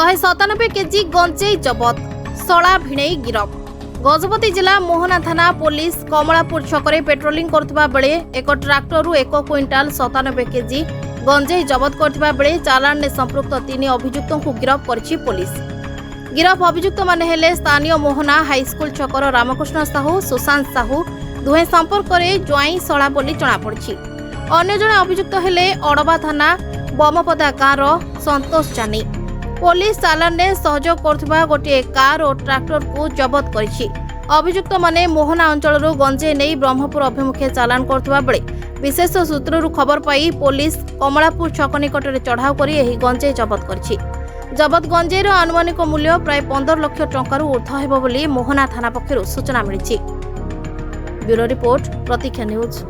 197 KG गंजेई जबत सला भिणई गिरफ। गजपति जिला मोहना थाना पुलिस कमलापुर छकरे पेट्रोलिंग करथबा बेले एक ट्रैक्टर 1 क्विंटाल 97 केजी गंजेई जबत करथबा बेले चालान ने संपृक्त 3 अभियुक्तों को गिरफ करछि पुलिस। गिरफ अभियुक्त माने हेले स्थानीय मोहना हाईस्कूल छकर रामकृष्ण साहू सुशांत साहू दुहे संपर्क ज्वाई सला बोली जना पड़छि। अन्य जने अभियुक्त हेले अड़बा थाना बमपदा गाँव संतोष जानी। पुलिस चालान ने सहयोग करथबा गोटे कार और ट्रैक्टर को जबत करिछि। अभियुक्त माने मोहना अंचल गंजेई नहीं ब्रह्मपुर अभिमुखे चालान करथबा बेले विशेष सूत्रु खबर पाई पुलिस कमलापुर छक निकटरे चढ़ाऊ करी एही गंजेई जबत करिछि। जबत गंजेईर आनुमानिक मूल्य प्राय 15 लाख टंकार ऊर्ध्व हेबो बोली मोहना थाना पक्षरु सूचना मिलिछि। ब्यूरो रिपोर्ट प्रतीक्षा न्यूज।